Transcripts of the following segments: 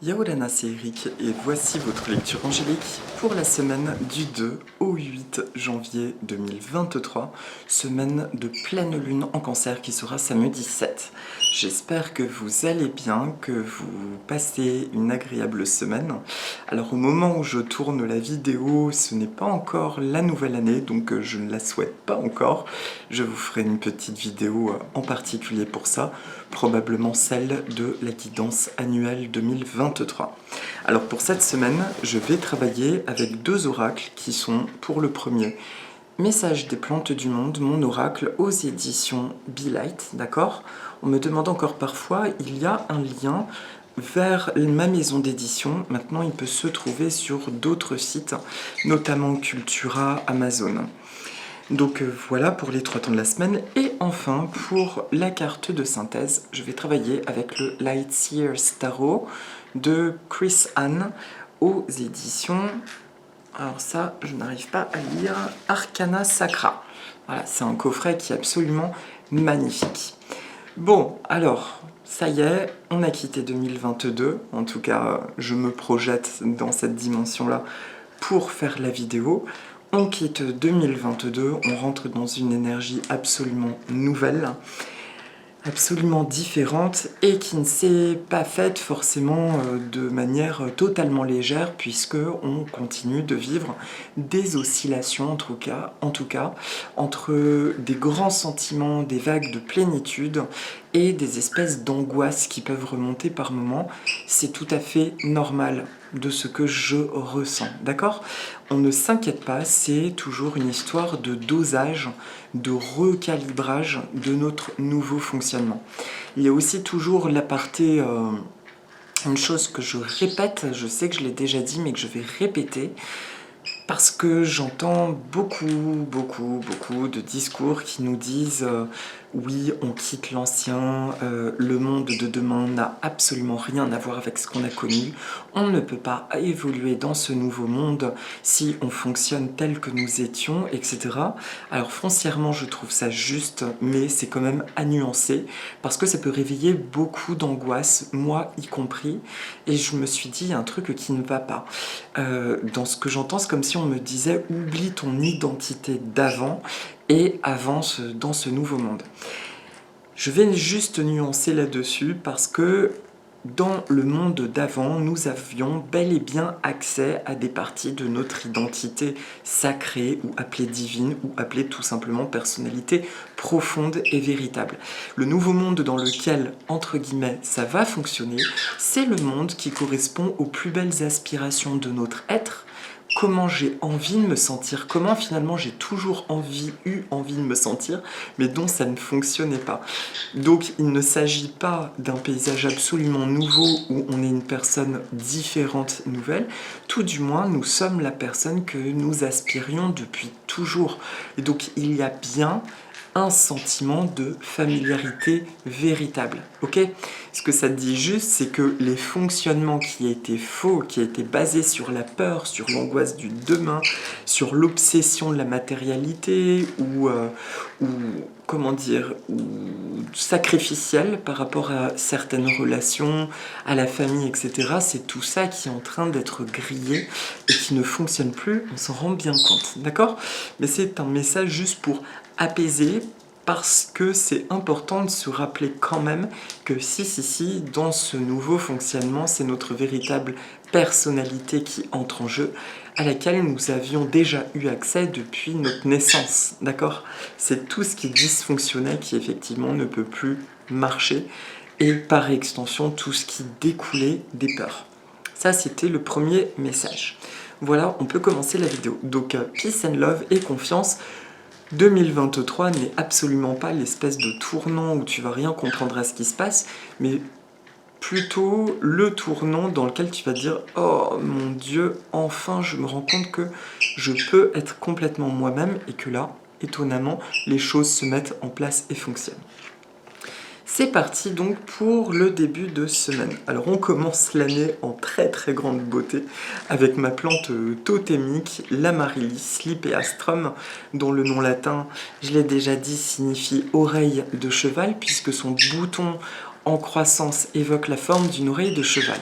Yaorana, c'est Eric et voici votre lecture angélique pour la semaine du 2 au 8 janvier 2023, semaine de pleine lune en cancer qui sera samedi 7. J'espère que vous allez bien, que vous passez une agréable semaine. Alors au moment où je tourne la vidéo, ce n'est pas encore la nouvelle année, donc je ne la souhaite pas encore. Je vous ferai une petite vidéo en particulier pour ça, probablement celle de la guidance annuelle 2023. Alors pour cette semaine, je vais travailler avec deux oracles qui sont, pour le premier, Message des plantes du monde, mon oracle aux éditions Be Light, d'accord? On me demande encore parfois, il y a un lien vers ma maison d'édition. Maintenant, il peut se trouver sur d'autres sites, notamment Cultura, Amazon. Donc voilà pour les 3 temps de la semaine. Et enfin, pour la carte de synthèse, je vais travailler avec le Lightseer Tarot de Chris Anne aux éditions... Alors ça, je n'arrive pas à lire. Arcana Sacra. Voilà, c'est un coffret qui est absolument magnifique. Bon, alors, ça y est, on a quitté 2022. En tout cas, je me projette dans cette dimension-là pour faire la vidéo. On quitte 2022, on rentre dans une énergie absolument nouvelle, absolument différente et qui ne s'est pas faite forcément de manière totalement légère puisque on continue de vivre des oscillations en tout cas entre des grands sentiments, des vagues de plénitude et des espèces d'angoisse qui peuvent remonter par moments. C'est tout à fait normal de ce que je ressens, d'accord? On ne s'inquiète pas, c'est toujours une histoire de dosage, de recalibrage de notre nouveau fonctionnement. Il y a aussi toujours l'aparté, une chose que je répète, je sais que je l'ai déjà dit, mais que je vais répéter, parce que j'entends beaucoup de discours qui nous disent oui, on quitte l'ancien, le monde de demain n'a absolument rien à voir avec ce qu'on a connu, on ne peut pas évoluer dans ce nouveau monde si on fonctionne tel que nous étions, etc. Alors foncièrement, je trouve ça juste, mais c'est quand même à nuancer, parce que ça peut réveiller beaucoup d'angoisse, moi y compris, et je me suis dit, il y a un truc qui ne va pas. Dans ce que j'entends, c'est comme si on me disait, oublie ton identité d'avant, et avance dans ce nouveau monde. Je vais juste nuancer là-dessus parce que dans le monde d'avant, nous avions bel et bien accès à des parties de notre identité sacrée ou appelée divine ou appelée tout simplement personnalité profonde et véritable. Le nouveau monde dans lequel, entre guillemets, ça va fonctionner, c'est le monde qui correspond aux plus belles aspirations de notre être, comment j'ai envie de me sentir, comment finalement j'ai toujours eu envie de me sentir, mais dont ça ne fonctionnait pas. Donc il ne s'agit pas d'un paysage absolument nouveau où on est une personne différente, nouvelle, tout du moins nous sommes la personne que nous aspirions depuis toujours. Et donc il y a bien un sentiment de familiarité véritable, ok? Ce que ça dit juste, c'est que les fonctionnements qui étaient faux, qui étaient basés sur la peur, sur l'angoisse du demain, sur l'obsession de la matérialité, ou comment dire, ou sacrificielle par rapport à certaines relations, à la famille, etc. C'est tout ça qui est en train d'être grillé et qui ne fonctionne plus, on s'en rend bien compte, d'accord? Mais c'est un message juste pour apaiser, parce que c'est important de se rappeler quand même que si, dans ce nouveau fonctionnement, c'est notre véritable personnalité qui entre en jeu, à laquelle nous avions déjà eu accès depuis notre naissance, d'accord? C'est tout ce qui dysfonctionnait qui effectivement ne peut plus marcher, et par extension tout ce qui découlait des peurs. Ça, c'était le premier message. Voilà, on peut commencer la vidéo. Donc, peace and love et confiance. 2023 n'est absolument pas l'espèce de tournant où tu vas rien comprendre à ce qui se passe, mais plutôt le tournant dans lequel tu vas te dire « Oh mon Dieu, enfin je me rends compte que je peux être complètement moi-même » et que là, étonnamment, les choses se mettent en place et fonctionnent. C'est parti donc pour le début de semaine. Alors on commence l'année en très grande beauté avec ma plante totémique, l'Amaryllis lipeastrum, dont le nom latin, je l'ai déjà dit, signifie oreille de cheval puisque son bouton en croissance évoque la forme d'une oreille de cheval.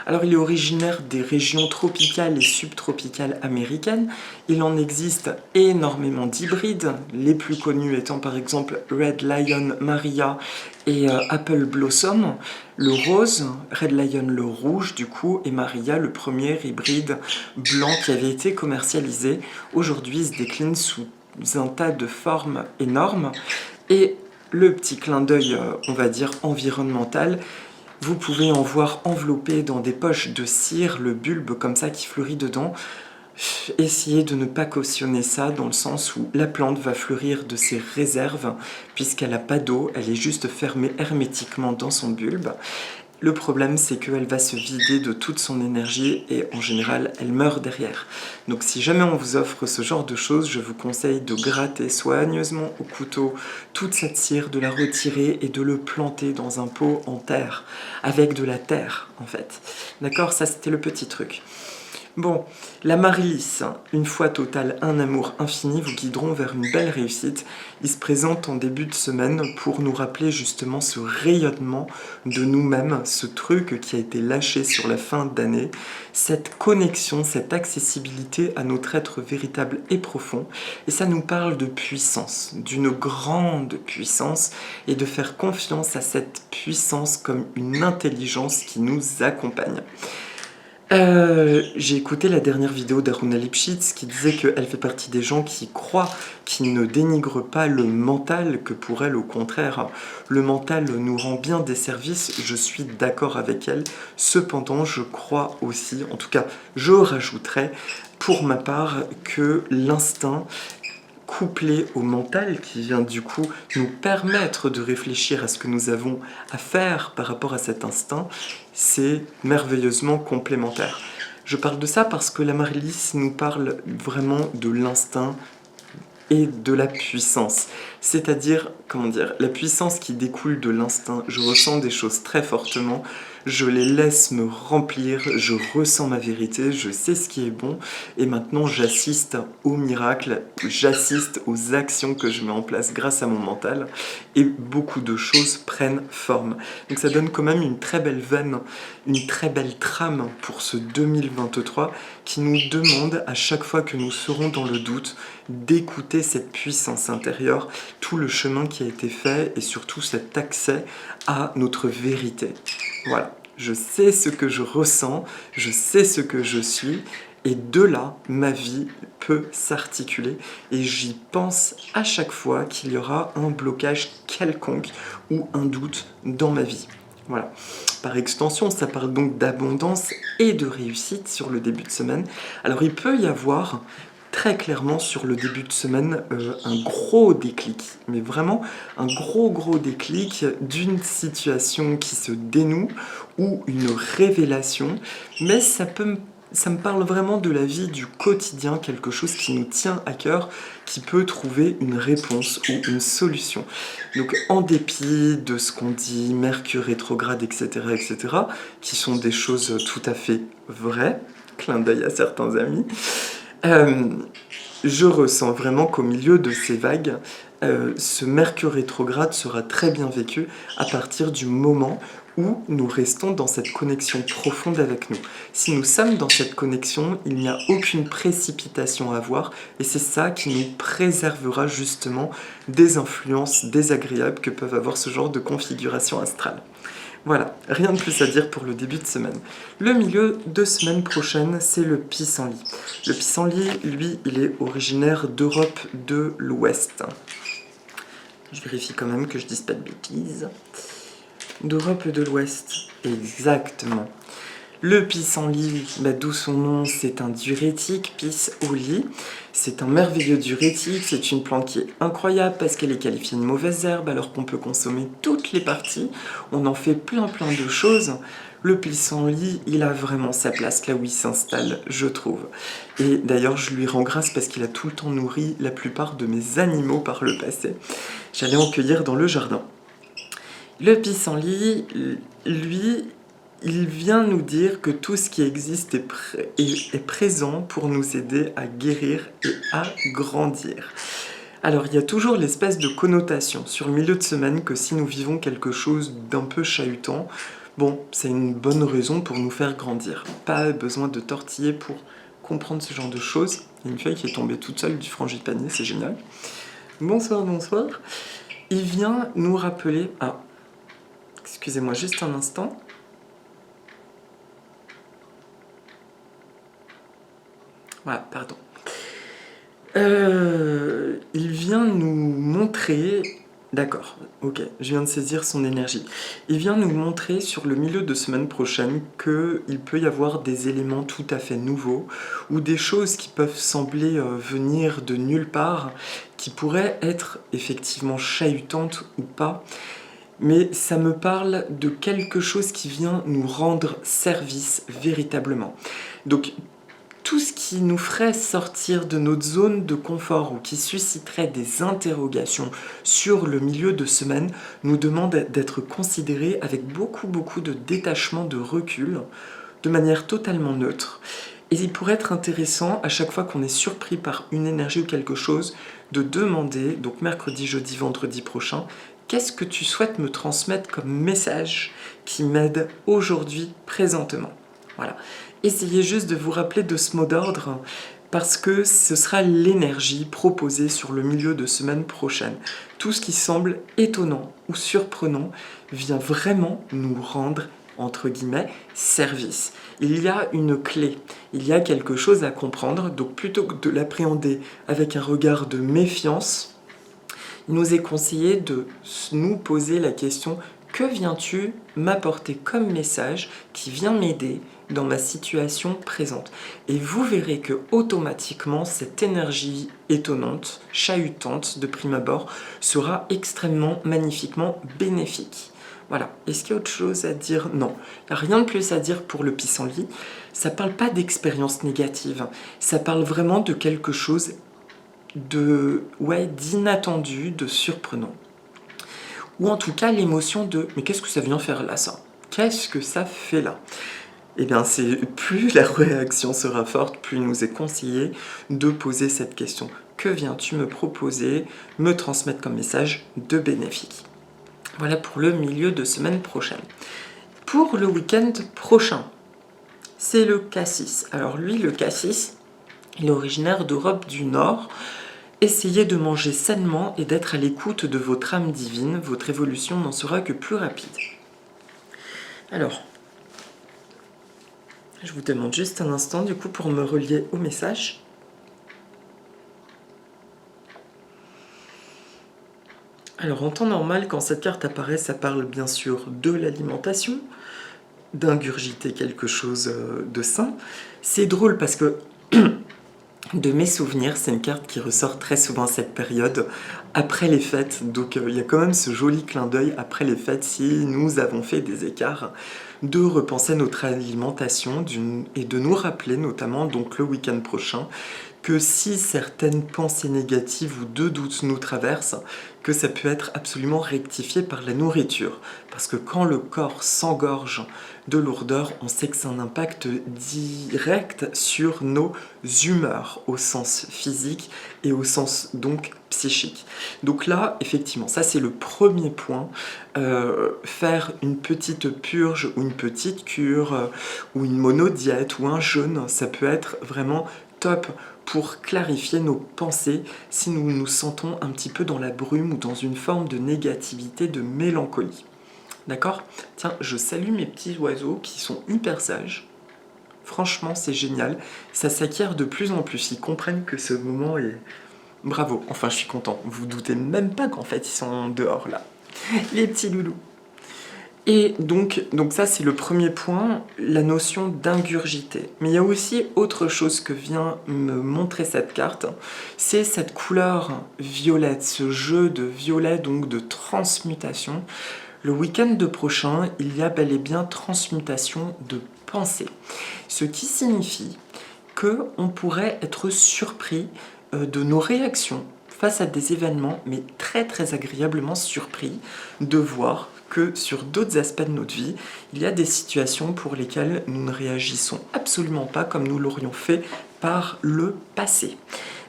Alors il est originaire des régions tropicales et subtropicales américaines. Il en existe énormément d'hybrides, les plus connus étant par exemple Red Lion Maria et Apple Blossom, le rose, Red Lion le rouge du coup, et Maria le premier hybride blanc qui avait été commercialisé. Aujourd'hui il se décline sous un tas de formes énormes. Et le petit clin d'œil, on va dire, environnemental, vous pouvez en voir enveloppé dans des poches de cire le bulbe comme ça qui fleurit dedans. Essayez de ne pas cautionner ça dans le sens où la plante va fleurir de ses réserves puisqu'elle n'a pas d'eau, elle est juste fermée hermétiquement dans son bulbe. Le problème, c'est qu'elle va se vider de toute son énergie et en général, elle meurt derrière. Donc si jamais on vous offre ce genre de choses, je vous conseille de gratter soigneusement au couteau toute cette cire, de la retirer et de le planter dans un pot en terre, avec de la terre en fait. D'accord, ça c'était le petit truc. Bon, l'amaryllis, une fois totale, un amour infini, vous guideront vers une belle réussite. Il se présente en début de semaine pour nous rappeler justement ce rayonnement de nous-mêmes, ce truc qui a été lâché sur la fin d'année, cette connexion, cette accessibilité à notre être véritable et profond. Et ça nous parle de puissance, d'une grande puissance, et de faire confiance à cette puissance comme une intelligence qui nous accompagne. J'ai écouté la dernière vidéo d'Aruna Lipschitz qui disait qu'elle fait partie des gens qui croient, qui ne dénigrent pas le mental, que pour elle, au contraire, le mental nous rend bien des services. Je suis d'accord avec elle. Cependant, je crois aussi, en tout cas, je rajouterais pour ma part que l'instinct couplé au mental qui vient du coup nous permettre de réfléchir à ce que nous avons à faire par rapport à cet instinct, c'est merveilleusement complémentaire. Je parle de ça parce que l'amaryllis nous parle vraiment de l'instinct et de la puissance. C'est-à-dire, comment dire, la puissance qui découle de l'instinct. Je ressens des choses très fortement, je les laisse me remplir, je ressens ma vérité, je sais ce qui est bon, et maintenant j'assiste au miracle, j'assiste aux actions que je mets en place grâce à mon mental, et beaucoup de choses prennent forme. Donc ça donne quand même une très belle veine, une très belle trame pour ce 2023 qui nous demande à chaque fois que nous serons dans le doute d'écouter cette puissance intérieure, tout le chemin qui a été fait et surtout cet accès à notre vérité. Voilà, je sais ce que je ressens, je sais ce que je suis et de là, ma vie peut s'articuler et j'y pense à chaque fois qu'il y aura un blocage quelconque ou un doute dans ma vie. Voilà. Par extension, ça parle donc d'abondance et de réussite sur le début de semaine. Alors il peut y avoir très clairement sur le début de semaine un gros déclic, mais vraiment un gros déclic d'une situation qui se dénoue ou une révélation, mais ça me parle vraiment de la vie du quotidien, quelque chose qui nous tient à cœur, qui peut trouver une réponse ou une solution. Donc en dépit de ce qu'on dit, Mercure rétrograde, etc., qui sont des choses tout à fait vraies, clin d'œil à certains amis, je ressens vraiment qu'au milieu de ces vagues, ce Mercure rétrograde sera très bien vécu à partir du moment où nous restons dans cette connexion profonde avec nous. Si nous sommes dans cette connexion, il n'y a aucune précipitation à avoir et c'est ça qui nous préservera justement des influences désagréables que peuvent avoir ce genre de configuration astrale. Voilà, rien de plus à dire pour le début de semaine. Le milieu de semaine prochaine, c'est le pissenlit. Le pissenlit, lui, il est originaire d'Europe de l'Ouest. Je vérifie quand même que je dise pas de bêtises. D'Europe de l'Ouest, exactement. Le pissenlit, d'où son nom, c'est un diurétique, pis au lit. C'est un merveilleux diurétique, c'est une plante qui est incroyable parce qu'elle est qualifiée de mauvaise herbe alors qu'on peut consommer toutes les parties. On en fait plein de choses. Le pissenlit, il a vraiment sa place là où il s'installe, je trouve. Et d'ailleurs, je lui rends grâce parce qu'il a tout le temps nourri la plupart de mes animaux par le passé. J'allais en cueillir dans le jardin. Le pissenlit, lui, il vient nous dire que tout ce qui existe est présent pour nous aider à guérir et à grandir. Alors, il y a toujours l'espèce de connotation sur le milieu de semaine que si nous vivons quelque chose d'un peu chahutant, Bon, c'est une bonne raison pour nous faire grandir. Pas besoin de tortiller pour comprendre ce genre de choses. Il y a une feuille qui est tombée toute seule du frangipanier, c'est génial. Bonsoir, bonsoir. Il vient nous rappeler... Ah, excusez-moi juste un instant. Voilà, pardon. Il vient nous montrer... D'accord, ok, je viens de saisir son énergie. Il vient nous montrer sur le milieu de semaine prochaine qu'il peut y avoir des éléments tout à fait nouveaux ou des choses qui peuvent sembler venir de nulle part, qui pourraient être effectivement chahutantes ou pas, mais ça me parle de quelque chose qui vient nous rendre service véritablement. Donc, tout ce qui nous ferait sortir de notre zone de confort ou qui susciterait des interrogations sur le milieu de semaine nous demande d'être considéré avec beaucoup de détachement, de recul, de manière totalement neutre. Et il pourrait être intéressant, à chaque fois qu'on est surpris par une énergie ou quelque chose, de demander, donc mercredi, jeudi, vendredi prochain, qu'est-ce que tu souhaites me transmettre comme message qui m'aide aujourd'hui, présentement? Voilà. Essayez juste de vous rappeler de ce mot d'ordre parce que ce sera l'énergie proposée sur le milieu de semaine prochaine. Tout ce qui semble étonnant ou surprenant vient vraiment nous rendre, entre guillemets, service. Il y a une clé, il y a quelque chose à comprendre, donc plutôt que de l'appréhender avec un regard de méfiance, il nous est conseillé de nous poser la question: que viens-tu m'apporter comme message qui vient m'aider dans ma situation présente? Et vous verrez que automatiquement cette énergie étonnante, chahutante de prime abord sera extrêmement magnifiquement bénéfique. Voilà. Est-ce qu'il y a autre chose à dire? Non. Il n'y a rien de plus à dire pour le pissenlit. Ça ne parle pas d'expérience négative. Ça parle vraiment de quelque chose d'inattendu, de surprenant. Ou en tout cas l'émotion de « mais qu'est-ce que ça vient faire là, ça? Qu'est-ce que ça fait là ?» Eh bien, plus la réaction sera forte, plus il nous est conseillé de poser cette question. Que viens-tu me proposer, me transmettre comme message de bénéfique? Voilà pour le milieu de semaine prochaine. Pour le week-end prochain, c'est le cassis. Alors lui, le cassis, il est originaire d'Europe du Nord. Essayez de manger sainement et d'être à l'écoute de votre âme divine. Votre évolution n'en sera que plus rapide. Alors, je vous demande juste un instant du coup pour me relier au message. Alors en temps normal, quand cette carte apparaît, ça parle bien sûr de l'alimentation, d'ingurgiter quelque chose de sain. C'est drôle parce que de mes souvenirs, c'est une carte qui ressort très souvent à cette période, après les fêtes. Donc il y a quand même ce joli clin d'œil après les fêtes, si nous avons fait des écarts, de repenser notre alimentation et de nous rappeler, notamment donc le week-end prochain, que si certaines pensées négatives ou de doutes nous traversent, que ça peut être absolument rectifié par la nourriture. Parce que quand le corps s'engorge de lourdeur, on sait que c'est un impact direct sur nos humeurs, au sens physique et au sens donc psychique. Donc là, effectivement, ça c'est le premier point. Faire une petite purge ou une petite cure ou une monodiète ou un jeûne, ça peut être vraiment top pour clarifier nos pensées si nous nous sentons un petit peu dans la brume ou dans une forme de négativité, de mélancolie. D'accord? Tiens, je salue mes petits oiseaux qui sont hyper sages. Franchement, c'est génial. Ça s'acquiert de plus en plus. Ils comprennent que ce moment est... Bravo. Enfin, je suis content. Vous vous doutez même pas qu'en fait, ils sont dehors, là. Les petits loulous. Et donc ça, c'est le premier point, la notion d'ingurgiter. Mais il y a aussi autre chose que vient me montrer cette carte, c'est cette couleur violette, ce jeu de violet, donc de transmutation. Le week-end prochain, il y a bel et bien transmutation de pensée. Ce qui signifie qu'on pourrait être surpris de nos réactions face à des événements, mais très agréablement surpris de voir que sur d'autres aspects de notre vie, il y a des situations pour lesquelles nous ne réagissons absolument pas comme nous l'aurions fait par le passé.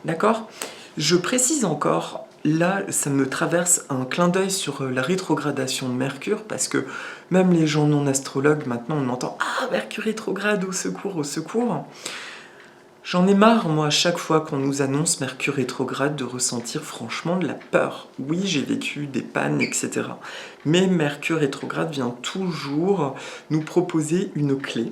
D'accord ? Je précise encore là, ça me traverse un clin d'œil sur la rétrogradation de Mercure, parce que même les gens non astrologues, maintenant on entend « Ah, Mercure rétrograde, au secours, au secours !» J'en ai marre, moi, à chaque fois qu'on nous annonce Mercure rétrograde, de ressentir franchement de la peur. Oui, j'ai vécu des pannes, etc. Mais Mercure rétrograde vient toujours nous proposer une clé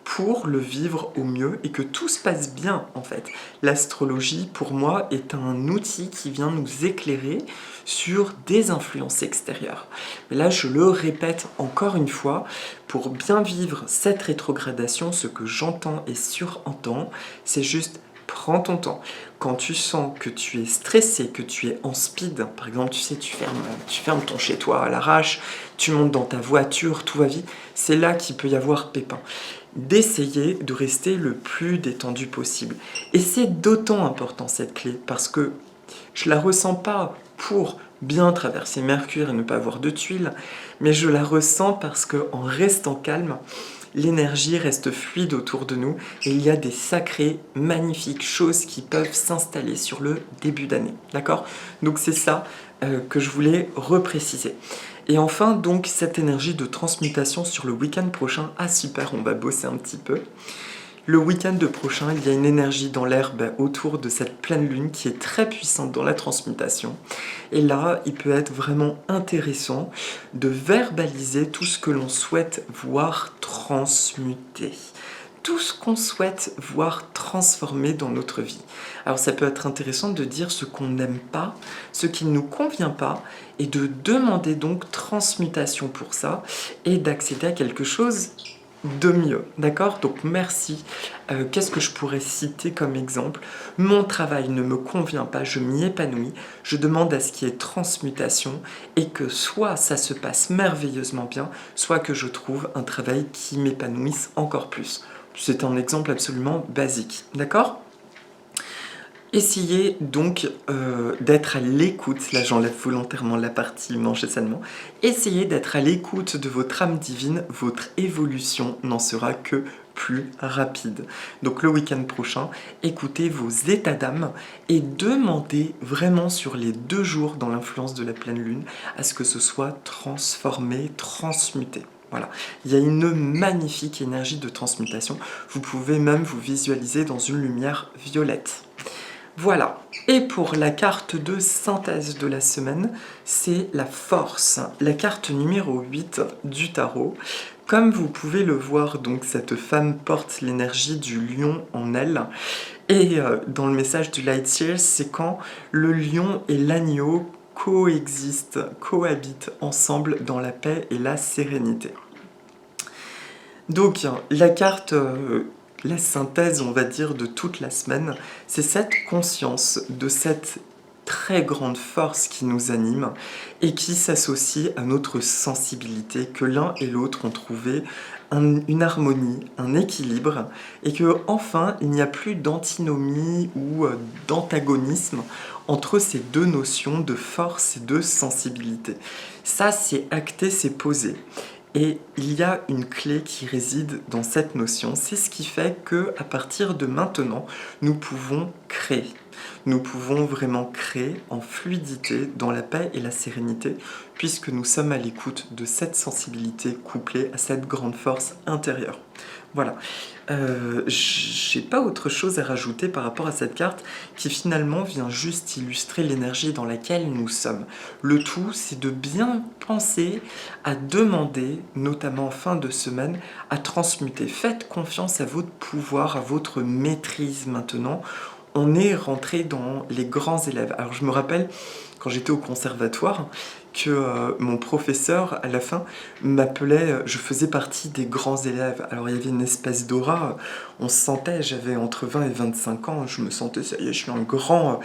pour le vivre au mieux et que tout se passe bien, en fait. L'astrologie, pour moi, est un outil qui vient nous éclairer sur des influences extérieures. Mais là, je le répète encore une fois, pour bien vivre cette rétrogradation, ce que j'entends et surentends, c'est juste prends ton temps. Quand tu sens que tu es stressé, que tu es en speed, par exemple, tu sais, tu fermes ton chez-toi à l'arrache, tu montes dans ta voiture, tout va vite, c'est là qu'il peut y avoir pépin. D'essayer de rester le plus détendu possible. Et c'est d'autant important cette clé, parce que je la ressens pas pour bien traverser Mercure et ne pas avoir de tuiles, mais je la ressens parce qu'en restant calme, l'énergie reste fluide autour de nous et il y a des sacrées, magnifiques choses qui peuvent s'installer sur le début d'année. D'accord? Donc c'est ça que je voulais repréciser. Et enfin, donc, cette énergie de transmutation sur le week-end prochain, ah super, on va bosser un petit peu. Le week-end prochain, il y a une énergie dans l'air autour de cette pleine lune qui est très puissante dans la transmutation. Et là, il peut être vraiment intéressant de verbaliser tout ce que l'on souhaite voir transmuter. Tout ce qu'on souhaite voir transformer dans notre vie. Alors ça peut être intéressant de dire ce qu'on n'aime pas, ce qui ne nous convient pas, et de demander donc transmutation pour ça, et d'accéder à quelque chose de mieux, d'accord? Donc merci. Qu'est-ce que je pourrais citer comme exemple? Mon travail ne me convient pas, je m'y épanouis, je demande à ce qu'il y ait transmutation et que soit ça se passe merveilleusement bien, soit que je trouve un travail qui m'épanouisse encore plus. C'est un exemple absolument basique, d'accord? Essayez donc d'être à l'écoute, là j'enlève volontairement la partie manger sainement, essayez d'être à l'écoute de votre âme divine, votre évolution n'en sera que plus rapide. Donc le week-end prochain, écoutez vos états d'âme et demandez vraiment sur les 2 jours dans l'influence de la pleine lune à ce que ce soit transformé, transmuté. Voilà, il y a une magnifique énergie de transmutation, vous pouvez même vous visualiser dans une lumière violette. Voilà, et pour la carte de synthèse de la semaine, c'est la force, la carte numéro 8 du tarot. Comme vous pouvez le voir, donc cette femme porte l'énergie du lion en elle, et dans le message du Light Years, c'est quand le lion et l'agneau coexistent, cohabitent ensemble dans la paix et la sérénité. Donc, la carte... la synthèse, on va dire, de toute la semaine, c'est cette conscience de cette très grande force qui nous anime et qui s'associe à notre sensibilité, que l'un et l'autre ont trouvé une harmonie, un équilibre, et que enfin il n'y a plus d'antinomie ou d'antagonisme entre ces deux notions de force et de sensibilité. Ça, c'est acté, c'est posé. Et il y a une clé qui réside dans cette notion, c'est ce qui fait qu'à partir de maintenant, nous pouvons créer. Nous pouvons vraiment créer en fluidité, dans la paix et la sérénité, puisque nous sommes à l'écoute de cette sensibilité couplée à cette grande force intérieure. Voilà. J'ai pas autre chose à rajouter par rapport à cette carte qui finalement vient juste illustrer l'énergie dans laquelle nous sommes. Le tout, c'est de bien penser à demander, notamment en fin de semaine, à transmuter. Faites confiance à votre pouvoir, à votre maîtrise maintenant. On est rentré dans les grands élèves. Alors je me rappelle, quand j'étais au conservatoire, que mon professeur, à la fin, m'appelait, je faisais partie des grands élèves. Alors il y avait une espèce d'aura, on se sentait, j'avais entre 20 et 25 ans, je me sentais, ça y est, je suis un grand,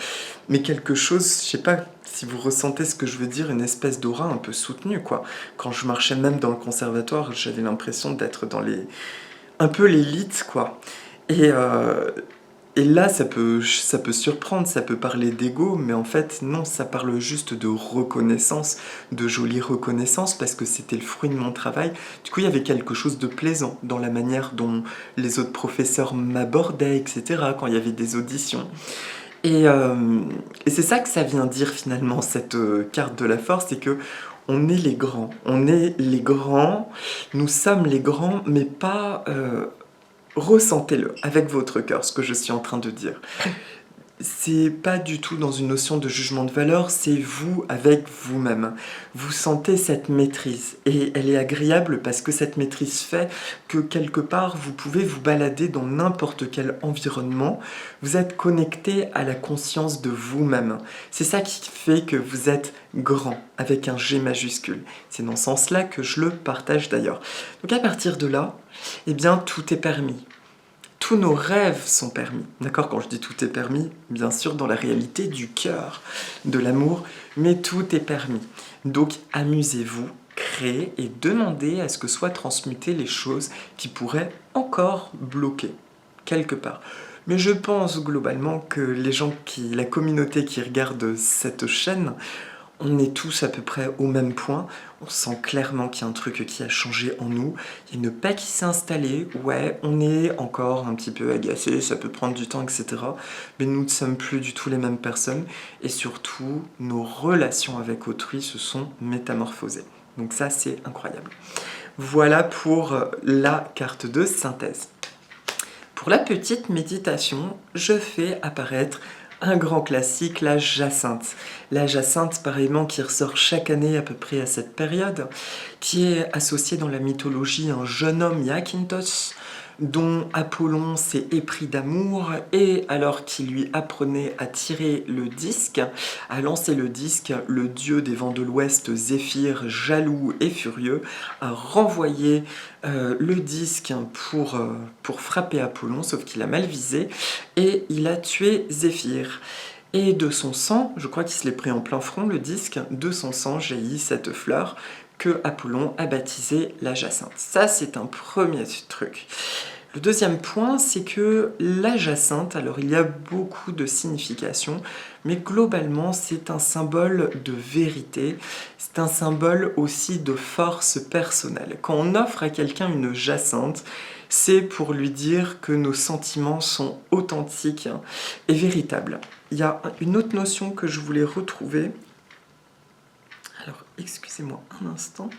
mais quelque chose, je sais pas si vous ressentez ce que je veux dire, une espèce d'aura un peu soutenue, quoi. Quand je marchais même dans le conservatoire, j'avais l'impression d'être dans un peu l'élite, quoi. Et là, ça peut surprendre, ça peut parler d'ego, mais en fait, non, ça parle juste de reconnaissance, de jolie reconnaissance, parce que c'était le fruit de mon travail. Du coup, il y avait quelque chose de plaisant dans la manière dont les autres professeurs m'abordaient, etc., quand il y avait des auditions. Et c'est ça que ça vient dire finalement, cette carte de la force, c'est que on est les grands. On est les grands, nous sommes les grands, mais pas... ressentez-le avec votre cœur, ce que je suis en train de dire. C'est pas du tout dans une notion de jugement de valeur, c'est vous avec vous-même. Vous sentez cette maîtrise et elle est agréable parce que cette maîtrise fait que quelque part vous pouvez vous balader dans n'importe quel environnement. Vous êtes connecté à la conscience de vous-même. C'est ça qui fait que vous êtes grand avec un G majuscule. C'est dans ce sens-là que je le partage d'ailleurs. Donc à partir de là, eh bien tout est permis. Tous nos rêves sont permis. D'accord? Quand je dis tout est permis, bien sûr, dans la réalité du cœur, de l'amour, mais tout est permis. Donc, amusez-vous, créez et demandez à ce que soient transmutées les choses qui pourraient encore bloquer, quelque part. Mais je pense globalement que la communauté qui regarde cette chaîne, on est tous à peu près au même point. On sent clairement qu'il y a un truc qui a changé en nous. Il y a une paix qui s'est installée. Ouais, on est encore un petit peu agacé, ça peut prendre du temps, etc. Mais nous ne sommes plus du tout les mêmes personnes. Et surtout, nos relations avec autrui se sont métamorphosées. Donc ça, c'est incroyable. Voilà pour la carte de synthèse. Pour la petite méditation, je fais apparaître un grand classique, la jacinthe. La jacinthe, pareillement, qui ressort chaque année à peu près à cette période, qui est associée dans la mythologie à un jeune homme, Iakynthos, dont Apollon s'est épris d'amour, et alors qu'il lui apprenait à tirer le disque, à lancer le disque, le dieu des vents de l'Ouest, Zéphyr, jaloux et furieux, a renvoyé le disque pour frapper Apollon, sauf qu'il a mal visé, et il a tué Zéphyr. Et de son sang, je crois qu'il se l'est pris en plein front, le disque, de son sang jaillit cette fleur que Apollon a baptisée la jacinthe. Ça, c'est un premier truc. Le deuxième point, c'est que la jacinthe, alors il y a beaucoup de significations, mais globalement, c'est un symbole de vérité, c'est un symbole aussi de force personnelle. Quand on offre à quelqu'un une jacinthe, c'est pour lui dire que nos sentiments sont authentiques et véritables. Il y a une autre notion que je voulais retrouver. Alors, excusez-moi un instant.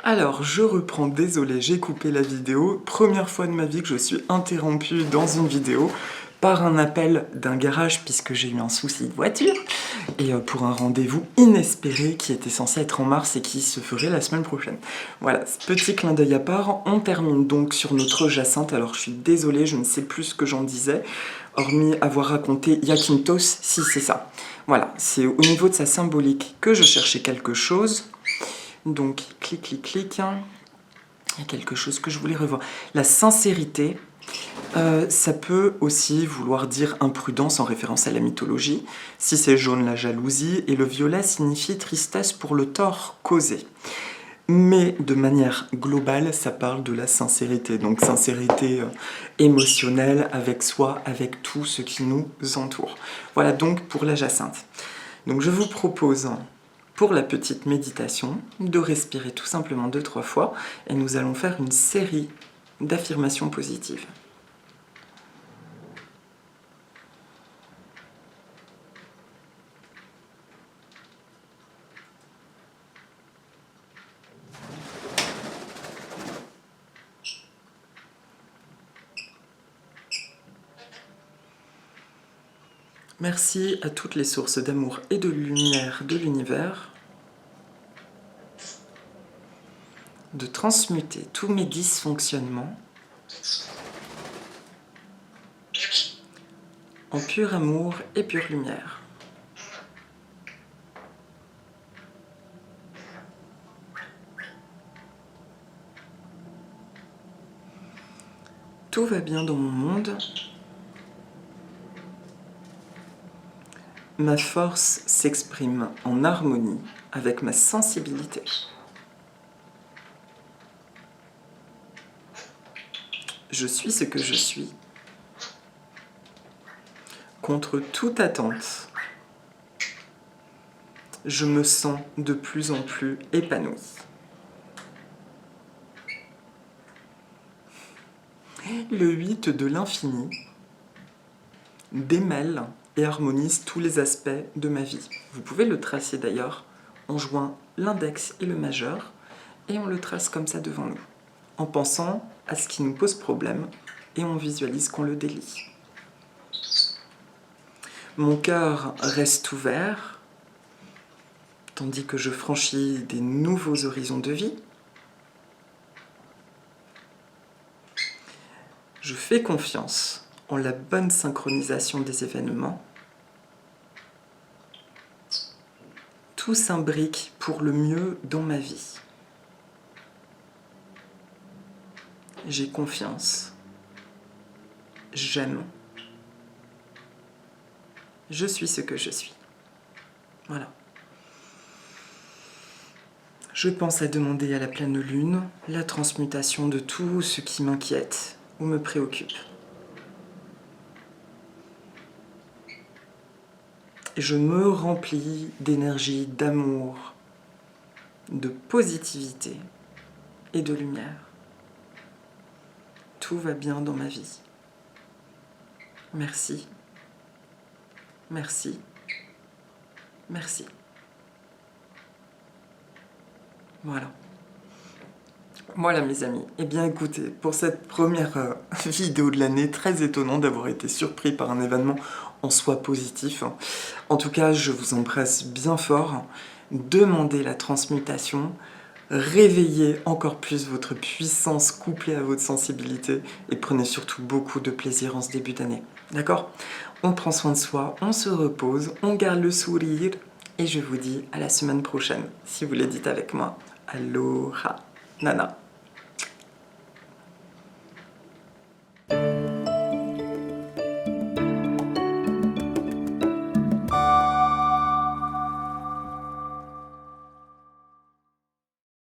Alors, je reprends, désolé, j'ai coupé la vidéo. Première fois de ma vie que je suis interrompue dans une vidéo par un appel d'un garage puisque j'ai eu un souci de voiture et pour un rendez-vous inespéré qui était censé être en mars et qui se ferait la semaine prochaine. Voilà, petit clin d'œil à part, on termine donc sur notre jacinthe. Alors je suis désolée, je ne sais plus ce que j'en disais, hormis avoir raconté Iakynthos, si c'est ça. Voilà, c'est au niveau de sa symbolique que je cherchais quelque chose. Donc, clic, clic, clic, il y a quelque chose que je voulais revoir. La sincérité, ça peut aussi vouloir dire imprudence en référence à la mythologie. Si c'est jaune, la jalousie, et le violet signifie tristesse pour le tort causé. Mais de manière globale, ça parle de la sincérité. Donc sincérité émotionnelle avec soi, avec tout ce qui nous entoure. Voilà donc pour la jacinthe. Donc je vous propose, pour la petite méditation, de respirer tout simplement 2-3 fois et nous allons faire une série d'affirmations positives. Merci à toutes les sources d'amour et de lumière de l'univers de transmuter tous mes dysfonctionnements en pur amour et pure lumière. Tout va bien dans mon monde. Ma force s'exprime en harmonie avec ma sensibilité. Je suis ce que je suis. Contre toute attente, je me sens de plus en plus épanouie. le 8 de l'infini démêle et harmonise tous les aspects de ma vie. Vous pouvez le tracer d'ailleurs en jouant l'index et le majeur, et on le trace comme ça devant nous, en pensant à ce qui nous pose problème, et on visualise qu'on le délie. Mon cœur reste ouvert, tandis que je franchis des nouveaux horizons de vie. Je fais confiance en la bonne synchronisation des événements. Tout s'imbrique pour le mieux dans ma vie. J'ai confiance. J'aime. Je suis ce que je suis. Voilà. Je pense à demander à la pleine lune la transmutation de tout ce qui m'inquiète ou me préoccupe. Je me remplis d'énergie, d'amour, de positivité et de lumière. Tout va bien dans ma vie. Merci. Merci. Merci. Voilà. Voilà mes amis. Eh bien écoutez, pour cette première vidéo de l'année, très étonnant d'avoir été surpris par un événement en soi positif. En tout cas, je vous embrasse bien fort. Demandez la transmutation. Réveillez encore plus votre puissance couplée à votre sensibilité et prenez surtout beaucoup de plaisir en ce début d'année. D'accord? On prend soin de soi, on se repose, on garde le sourire et je vous dis à la semaine prochaine. Si vous l'éditez avec moi, aloha, nana.